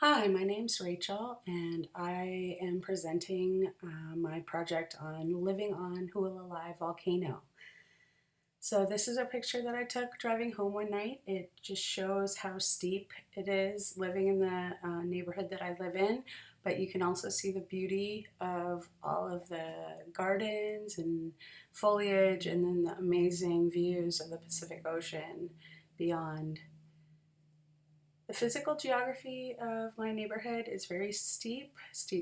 Hi, my name's Rachel, and I am presenting my project on living on Hualalai Volcano. So this is a picture that I took driving home one night. It just shows how steep it is living in the neighborhood that I live in, but you can also see the beauty of all of the gardens and foliage and then the amazing views of the Pacific Ocean beyond. The physical geography of my neighborhood is very steep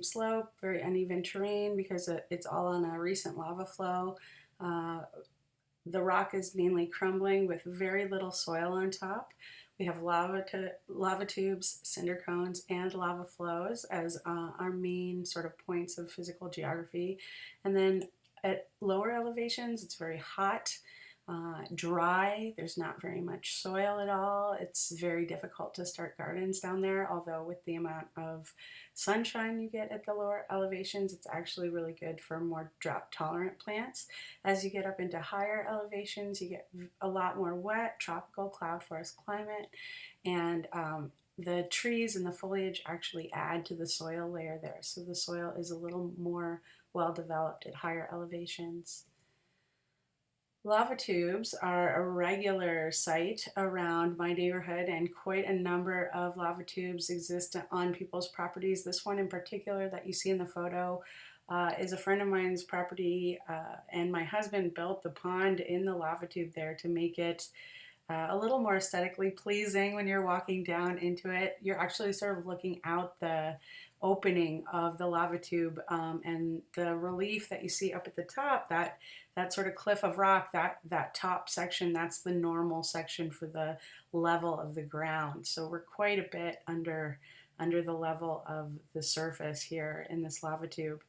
slope, very uneven terrain because it's all on a recent lava flow. Uh, the rock is mainly crumbling with very little soil on top. We have lava tubes, cinder cones, and lava flows as our main sort of points of physical geography. And then at lower elevations, it's very hot, dry. There's not very much soil at all. It's very difficult to start gardens down there, although with the amount of sunshine you get at the lower elevations, it's actually really good for more drought tolerant plants. As you get up into higher elevations, you get a lot more wet, tropical cloud forest climate, and the trees and the foliage actually add to the soil layer there. So the soil is a little more well developed at higher elevations. Lava tubes are a regular sight around my neighborhood, and quite a number of lava tubes exist on people's properties. This one in particular that you see in the photo is a friend of mine's property, and my husband built the pond in the lava tube there to make it a little more aesthetically pleasing when you're walking down into it. You're actually sort of looking out the opening of the lava tube, and the relief that you see up at the top, that sort of cliff of rock, that top section, that's the normal section for the level of the ground. So we're quite a bit under the level of the surface here in this lava tube.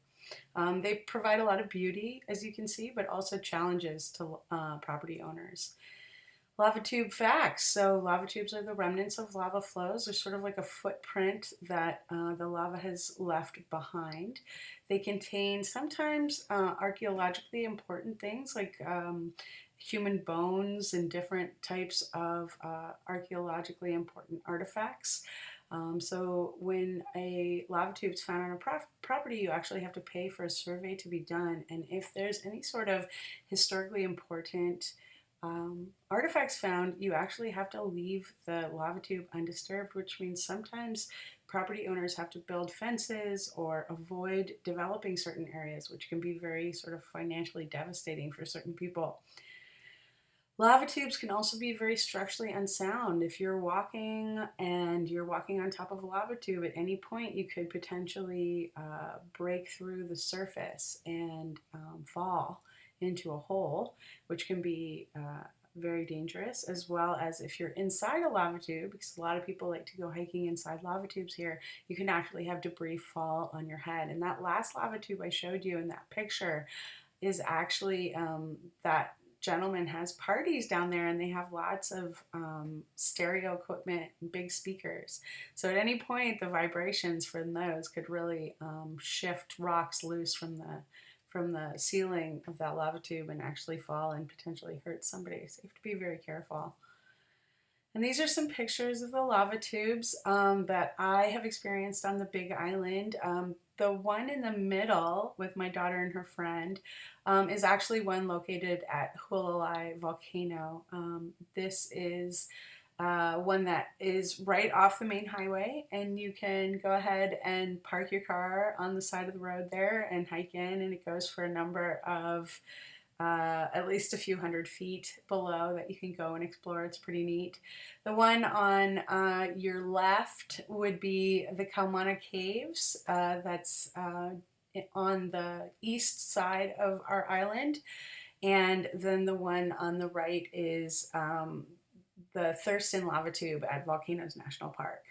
They provide a lot of beauty, as you can see, but also challenges to property owners. Lava tube facts. So lava tubes are the remnants of lava flows. They're sort of like a footprint that the lava has left behind. They contain sometimes archaeologically important things like human bones and different types of archaeologically important artifacts. So when a lava tube is found on a property, you actually have to pay for a survey to be done. And if there's any sort of historically important artifacts found, you actually have to leave the lava tube undisturbed, which means sometimes property owners have to build fences or avoid developing certain areas, which can be very sort of financially devastating for certain people. Lava tubes can also be very structurally unsound. If you're walking and you're walking on top of a lava tube, at any point you could potentially break through the surface and fall into a hole, which can be very dangerous, as well as if you're inside a lava tube, because a lot of people like to go hiking inside lava tubes here, you can actually have debris fall on your head. And that last lava tube I showed you in that picture is actually that gentleman has parties down there, and they have lots of stereo equipment and big speakers. So at any point, the vibrations from those could really shift rocks loose from the ceiling of that lava tube and actually fall and potentially hurt somebody. So you have to be very careful. And these are some pictures of the lava tubes that I have experienced on the Big Island. The one in the middle with my daughter and her friend is actually one located at Hualalai Volcano. This is one that is right off the main highway, and you can go ahead and park your car on the side of the road there and hike in, and it goes for a number of at least a few hundred feet below that you can go and explore. It's pretty neat. The one on your left would be the Kaumana Caves. That's on the east side of our island. And then the one on the right is the Thurston Lava Tube at Volcanoes National Park.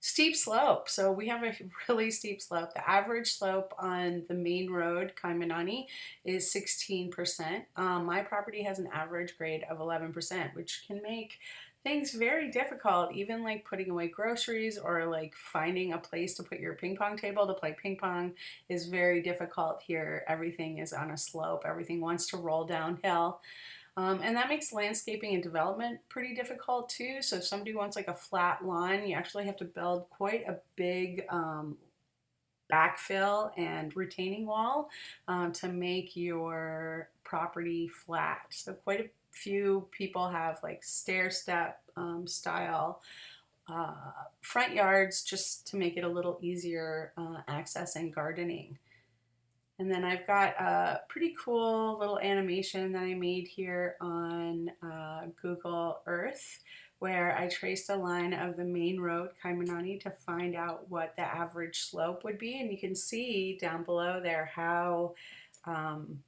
Steep slope. So we have a really steep slope. The average slope on the main road, Kaimanani, is 16%. My property has an average grade of 11%, which can make things very difficult, even like putting away groceries or like finding a place to put your ping pong table to play ping pong is very difficult here. Everything is on a slope. Everything wants to roll downhill. And that makes landscaping and development pretty difficult too. So if somebody wants like a flat lawn, you actually have to build quite a big backfill and retaining wall to make your property flat. So quite a few people have like stair step style uh, front yards just to make it a little easier access and gardening. And then I've got a pretty cool little animation that I made here on Google Earth where I traced a line of the main road, Kaimanani, to find out what the average slope would be. And you can see down below there how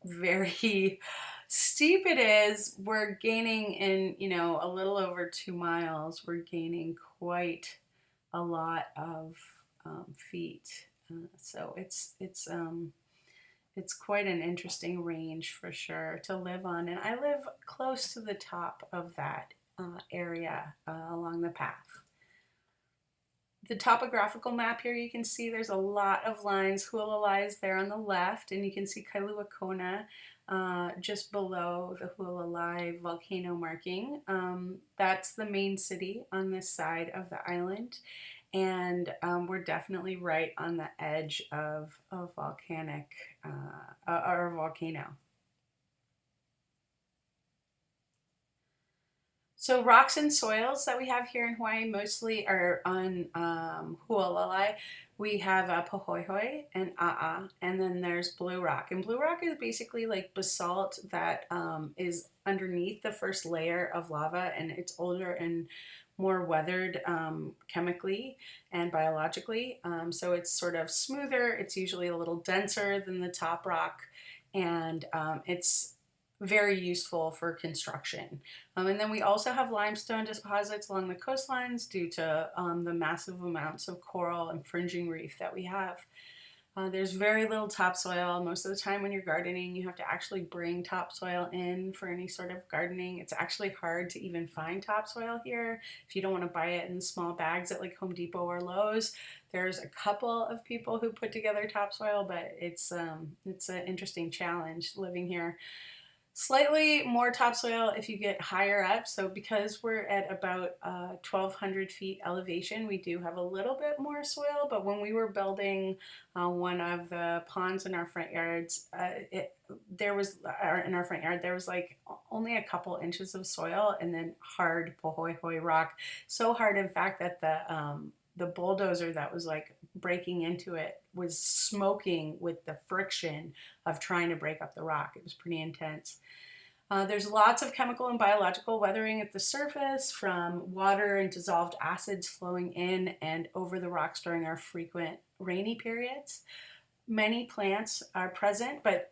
very steep it is. We're gaining in, a little over 2 miles, we're gaining quite a lot of feet. So it's quite an interesting range for sure to live on. And I live close to the top of that area along the path. The topographical map here, you can see there's a lot of lines. Hualalai is there on the left, and you can see Kailua Kona just below the Hualalai volcano marking. That's the main city on this side of the island. And we're definitely right on the edge of a volcanic or a volcano. So rocks and soils that we have here in Hawaii mostly are on Hualalai. We have Pahoehoe and A'a, and then there's blue rock. And blue rock is basically like basalt that is underneath the first layer of lava, and it's older and more weathered chemically and biologically. So it's sort of smoother. It's usually a little denser than the top rock, and it's very useful for construction. And then we also have limestone deposits along the coastlines due to the massive amounts of coral and fringing reef that we have. There's very little topsoil. Most of the time when you're gardening, you have to actually bring topsoil in for any sort of gardening. It's actually hard to even find topsoil here if you don't want to buy it in small bags at like Home Depot or Lowe's. There's a couple of people who put together topsoil, but it's an interesting challenge living here. Slightly more topsoil if you get higher up. So because we're at about 1,200 feet elevation, we do have a little bit more soil. But when we were building one of the ponds in our front yards, there was like only a couple inches of soil and then hard pohoihoi rock. So hard, in fact, that the bulldozer that was like breaking into it was smoking with the friction of trying to break up the rock. It was pretty intense. There's lots of chemical and biological weathering at the surface, from water and dissolved acids flowing in and over the rocks during our frequent rainy periods. Many plants are present, but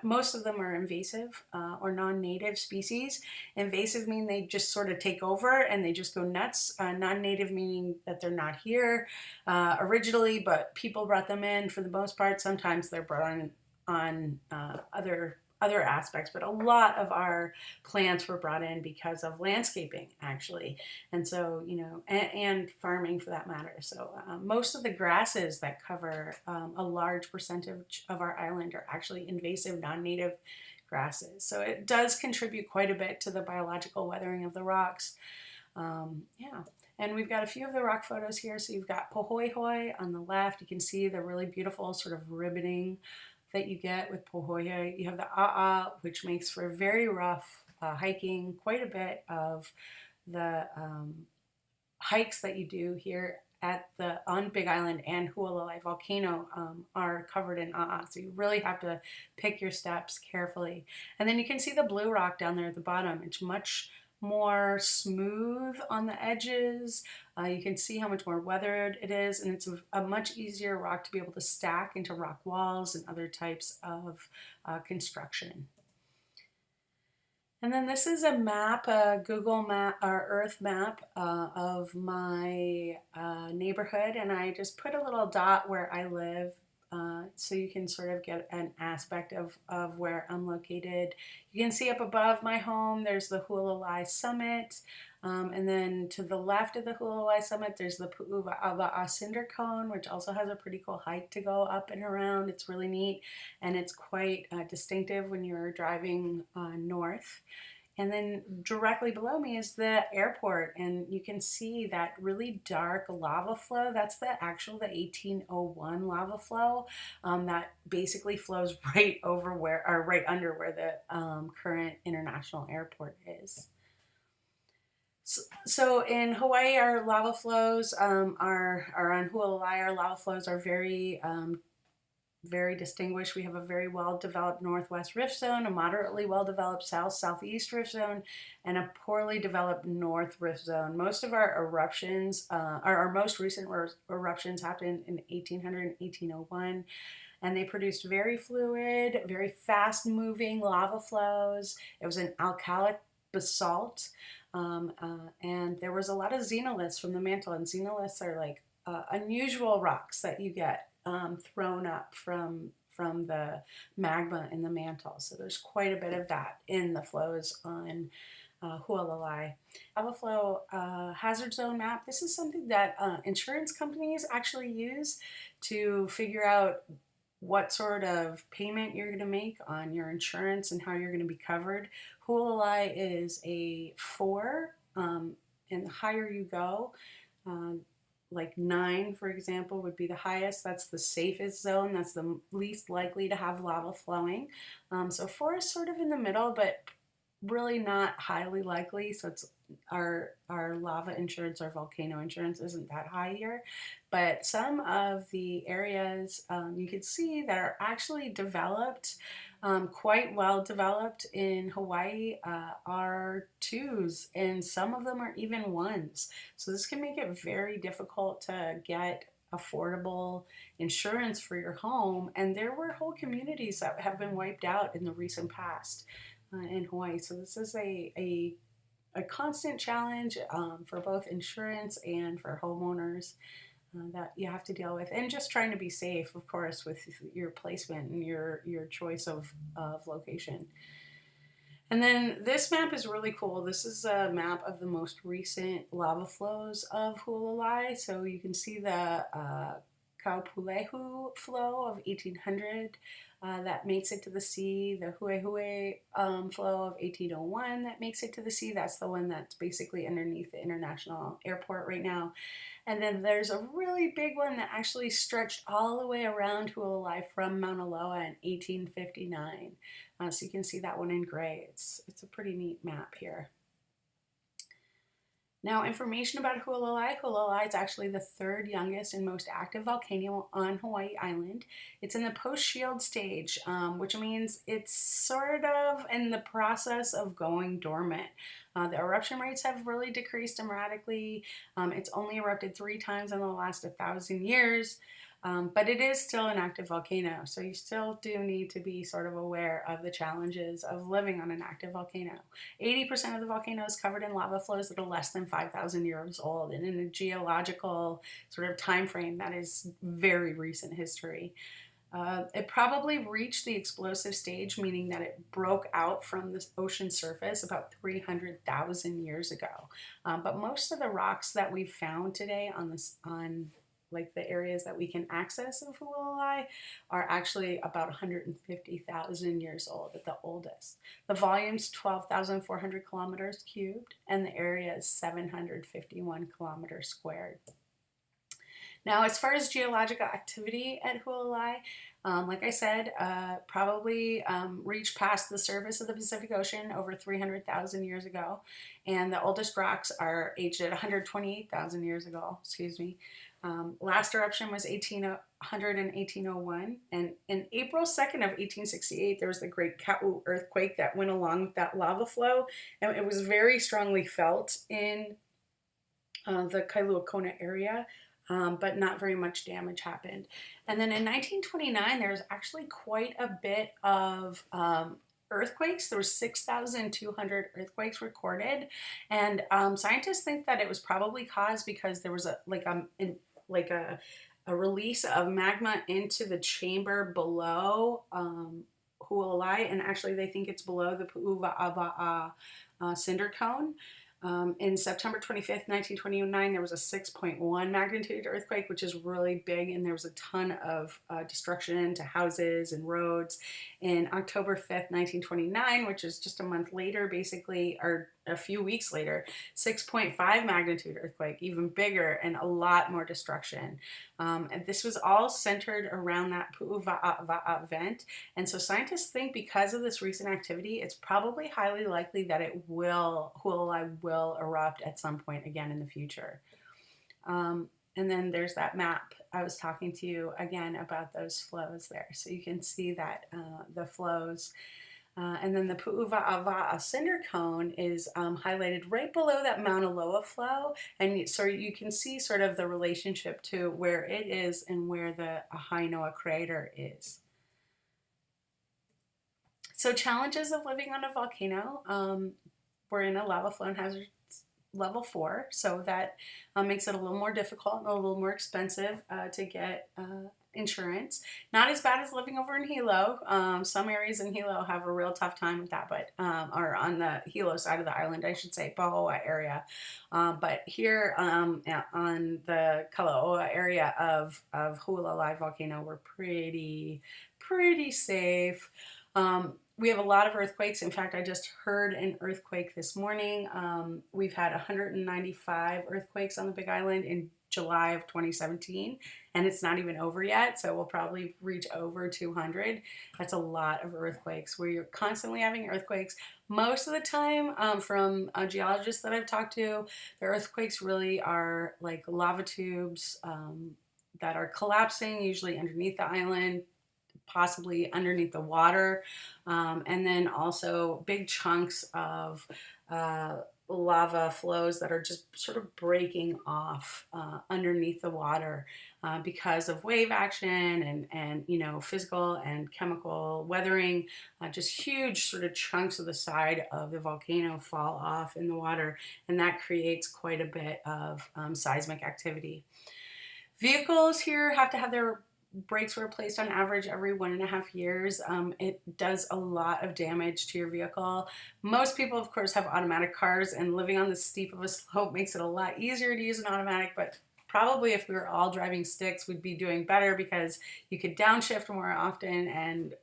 most of them are invasive or non-native species. Invasive mean they just sort of take over and they just go nuts. Non-native meaning that they're not here originally, but people brought them in for the most part. Sometimes they're brought on other aspects, but a lot of our plants were brought in because of landscaping, actually, and so and farming for that matter. So most of the grasses that cover a large percentage of our island are actually invasive, non-native grasses. So it does contribute quite a bit to the biological weathering of the rocks. Yeah. And we've got a few of the rock photos here. So you've got Pohoihoi on the left. You can see the really beautiful sort of ribboning that you get with Pohoihoi. You have the A'a, which makes for very rough hiking. Quite a bit of the hikes that you do here on Big Island and Hualalai Volcano are covered in A'a. So you really have to pick your steps carefully. And then you can see the blue rock down there at the bottom. It's much more smooth on the edges. You can see how much more weathered it is, and it's a much easier rock to be able to stack into rock walls and other types of construction. And then this is a map, a Google map or Earth map of my neighborhood, and I just put a little dot where I live so you can sort of get an aspect of where I'm located. You can see up above my home, there's the Hualalai summit. And then to the left of the Hualalai summit, there's the Pu'uwa'awa'a cinder cone, which also has a pretty cool hike to go up and around. It's really neat, and it's quite distinctive when you're driving north. And then directly below me is the airport, and you can see that really dark lava flow. That's the 1801 lava flow that basically flows right over where, or right under where the current international airport is. So in Hawaii, our lava flows are on Hualalai. Our lava flows are very distinguished. We have a very well-developed northwest rift zone, a moderately well-developed south-southeast rift zone, and a poorly developed north rift zone. Most of our eruptions, our most recent eruptions happened in 1800 and 1801, and they produced very fluid, very fast-moving lava flows. It was an alkalic basalt, and there was a lot of xenoliths from the mantle, and xenoliths are like unusual rocks that you get thrown up from the magma in the mantle. So there's quite a bit of that in the flows on Hualalai. Lava flow hazard zone map. This is something that insurance companies actually use to figure out what sort of payment you're going to make on your insurance and how you're going to be covered. Hualalai is a 4, and the higher you go, like 9, for example, would be the highest. That's the safest zone. That's the least likely to have lava flowing. So 4 is sort of in the middle, but really not highly likely. So it's our lava insurance, our volcano insurance isn't that high here. But some of the areas you can see that are actually developed, quite well developed in Hawaii, are 2s, and some of them are even 1s. So this can make it very difficult to get affordable insurance for your home, and there were whole communities that have been wiped out in the recent past in Hawaii. So this is a constant challenge for both insurance and for homeowners that you have to deal with, and just trying to be safe, of course, with your placement and your choice of location. And then this map is really cool. This is a map of the most recent lava flows of Hualalai. So you can see the Kaupulehu flow of 1800 that makes it to the sea, the Huehue flow of 1801 that makes it to the sea. That's the one that's basically underneath the international airport right now. And then there's a really big one that actually stretched all the way around Hualalai from Mauna Loa in 1859. So you can see that one in gray. It's a pretty neat map here. Now, information about Hualalai. Hualalai is actually the 3rd youngest and most active volcano on Hawaii Island. It's in the post-shield stage, which means it's sort of in the process of going dormant. The eruption rates have really decreased dramatically. It's only erupted 3 times in the last 1,000 years. But it is still an active volcano, so you still do need to be sort of aware of the challenges of living on an active volcano. 80% of the volcano is covered in lava flows that are less than 5,000 years old, and in a geological sort of time frame that is very recent history. It probably reached the explosive stage, meaning that it broke out from the ocean surface about 300,000 years ago. But most of the rocks that we've found today on like the areas that we can access of Hualalai are actually about 150,000 years old at the oldest. The volume's 12,400 kilometers cubed, and the area is 751 kilometers squared. Now, as far as geological activity at Hualalai, like I said, probably reached past the surface of the Pacific Ocean over 300,000 years ago, and the oldest rocks are aged at 128,000 years ago, excuse me. Last eruption was 1800 and 1801, and in April 2nd of 1868, there was the Great Ka'u earthquake that went along with that lava flow, and it was very strongly felt in the Kailua Kona area. But not very much damage happened. And then in 1929, there was actually quite a bit of earthquakes. There were 6,200 earthquakes recorded, and scientists think that it was probably caused because there was a a release of magma into the chamber below Hualalai, and actually they think it's below the Pu'uwa'awa'a cinder cone. In September 25th, 1929, there was a 6.1 magnitude earthquake, which is really big, and there was a ton of destruction to houses and roads. In October 5th, 1929, which is just a month later, basically, or a few weeks later, 6.5 magnitude earthquake, even bigger and a lot more destruction. And this was all centered around that Pu'uwa'awa'a event. And so scientists think because of this recent activity, it's probably highly likely that Hualalai will erupt at some point again in the future. And then there's that map. I was talking to you again about those flows there. So you can see that the flows. And then the Pu'uwa'awa'a cinder cone is highlighted right below that Mauna Loa flow. And so you can see sort of the relationship to where it is and where the Ahinoa crater is. So challenges of living on a volcano. We're in a lava flow and hazard level 4, so that makes it a little more difficult and a little more expensive to get insurance. Not as bad as living over in Hilo. Some areas in Hilo have a real tough time with that, but or on the Hilo side of the island, I should say, Pahoa area. But here on the Kalaoa area of Hualalai volcano, we're pretty safe. We have a lot of earthquakes. In fact, I just heard an earthquake this morning. We've had 195 earthquakes on the Big Island in July of 2017, and it's not even over yet, so we'll probably reach over 200. That's a lot of earthquakes. We're constantly having earthquakes. Most of the time, from geologists that I've talked to, the earthquakes really are like lava tubes that are collapsing, usually underneath the island, possibly underneath the water, and then also big chunks of lava flows that are just sort of breaking off underneath the water because of wave action and you know, physical and chemical weathering. Just huge sort of chunks of the side of the volcano fall off in the water, and that creates quite a bit of seismic activity. Vehicles here have to have their brakes were replaced on average every 1.5 years. It does a lot of damage to your vehicle. Most people, of course, have automatic cars, and living on the steep of a slope makes it a lot easier to use an automatic, but probably if we were all driving sticks, we'd be doing better because you could downshift more often and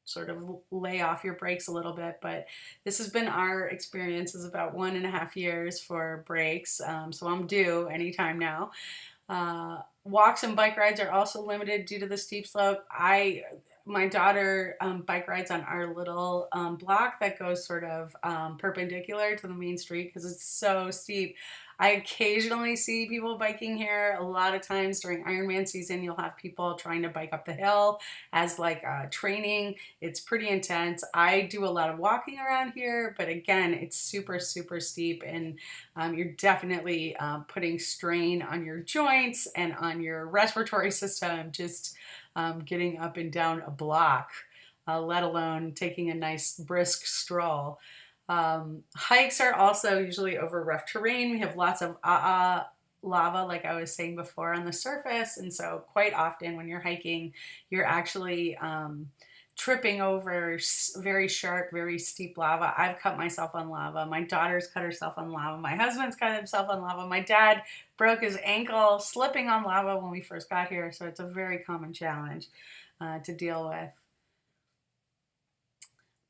sort of lay off your brakes a little bit. But this has been our experience, is about 1.5 years for brakes. So I'm due anytime now. Walks and bike rides are also limited due to the steep slope. My daughter bike rides on our little block that goes sort of perpendicular to the main street because it's so steep. I occasionally see people biking here. A lot of times during Ironman season, you'll have people trying to bike up the hill as like training. It's pretty intense. I do a lot of walking around here, but again, it's super steep, and you're definitely putting strain on your joints and on your respiratory system just getting up and down a block, let alone taking a nice brisk stroll. Hikes are also usually over rough terrain. We have lots of lava, like I was saying before, on the surface, and so quite often when you're hiking, you're actually tripping over very sharp, very steep lava. I've cut myself on lava. My daughter's cut herself on lava. My husband's cut himself on lava. My dad broke his ankle slipping on lava when we first got here, so it's a very common challenge to deal with.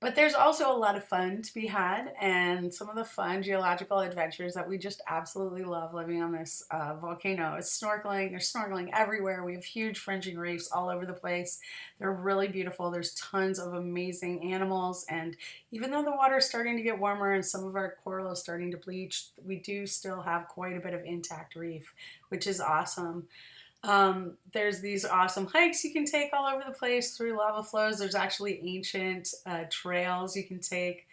But there's also a lot of fun to be had, and some of the fun geological adventures that we just absolutely love living on this volcano is snorkeling. There's snorkeling everywhere. We have huge fringing reefs all over the place. They're really beautiful. There's tons of amazing animals, and even though the water is starting to get warmer and some of our coral is starting to bleach, we do still have quite a bit of intact reef, which is awesome. There's these awesome hikes you can take all over the place through lava flows. There's actually ancient trails you can take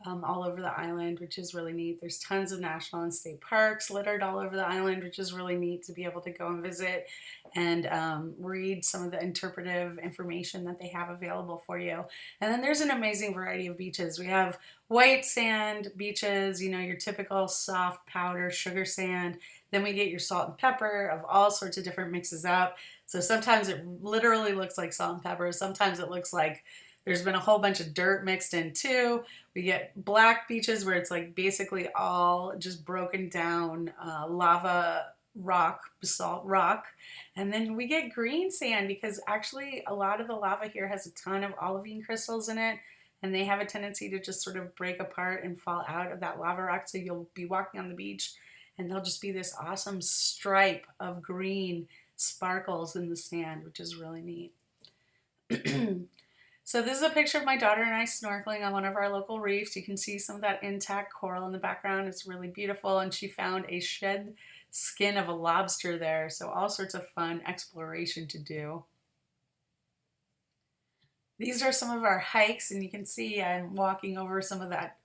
all over the island, which is really neat. There's tons of national and state parks littered all over the island, which is really neat to be able to go and visit and read some of the interpretive information that they have available for you. And then there's an amazing variety of beaches. We have white sand beaches, you know, your typical soft powder sugar sand. Then we get your salt and pepper of all sorts of different mixes up. So sometimes it literally looks like salt and pepper. Sometimes it looks like there's been a whole bunch of dirt mixed in too. We get black beaches where it's like basically all just broken down lava rock, basalt rock. And then we get green sand because actually a lot of the lava here has a ton of olivine crystals in it. And they have a tendency to just sort of break apart and fall out of that lava rock. So you'll be walking on the beach and there'll just be this awesome stripe of green sparkles in the sand, which is really neat. So this is a picture of my daughter and I snorkeling on one of our local reefs. You can see some of that intact coral in the background. It's really beautiful. And she found a shed skin of a lobster there. So all sorts of fun exploration to do. These are some of our hikes, and you can see I'm walking over some of that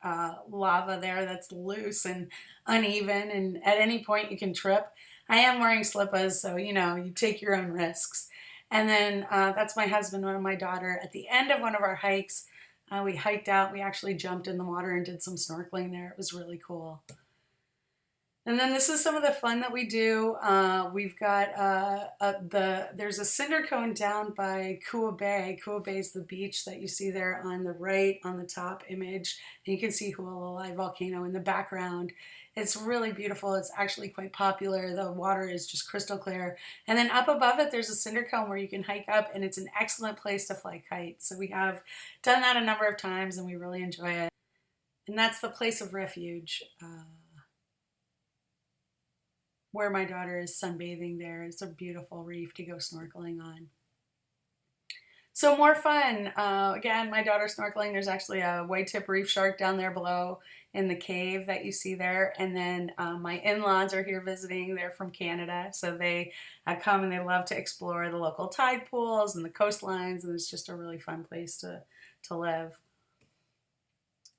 lava there that's loose and uneven, and at any point you can trip. I am wearing slippers, so you know, you take your own risks. And then that's my husband and my daughter. At the end of one of our hikes, we hiked out. We actually jumped in the water and did some snorkeling there. It was really cool. And then this is some of the fun that we do. We've got there's a cinder cone down by Kua Bay. Kua Bay is the beach that you see there on the right on the top image. And you can see Hualalai Volcano in the background. It's really beautiful. It's actually quite popular. The water is just crystal clear. And then up above it, there's a cinder cone where you can hike up, and it's an excellent place to fly kites. So we have done that a number of times, and we really enjoy it. And that's the place of refuge. Where my daughter is sunbathing there. It's a beautiful reef to go snorkeling on. So more fun. Again, my daughter's snorkeling. There's actually a white tip reef shark down there below in the cave that you see there. And then my in-laws are here visiting. They're from Canada. So they come and they love to explore the local tide pools and the coastlines. And it's just a really fun place to live.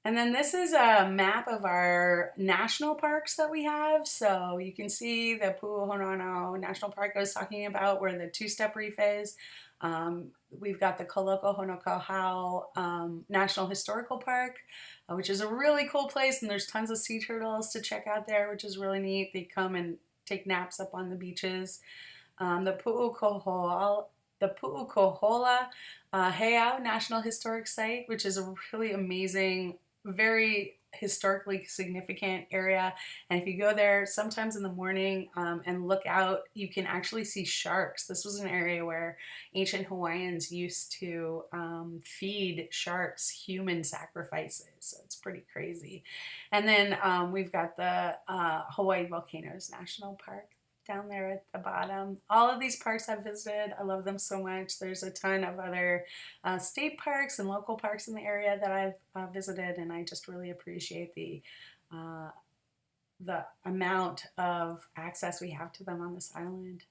And then this is a map of our national parks that we have. So you can see the Pu'uhonano National Park I was talking about, where the two-step reef is. We've got the Koloko Honokauhau National Historical Park, which is a really cool place. And there's tons of sea turtles to check out there, which is really neat. They come and take naps up on the beaches. The Pu'ukohola Heiau National Historic Site, which is a really amazing, very historically significant area. And if you go there sometimes in the morning and look out, you can actually see sharks. This was an area where ancient Hawaiians used to feed sharks human sacrifices. So it's pretty crazy. And then we've got the Hawaii Volcanoes National Park down there at the bottom. All of these parks I've visited. I love them so much. There's a ton of other state parks and local parks in the area that I've visited, and I just really appreciate the amount of access we have to them on this island.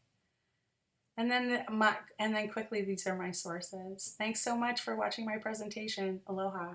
And then quickly, these are my sources. Thanks so much for watching my presentation. Aloha.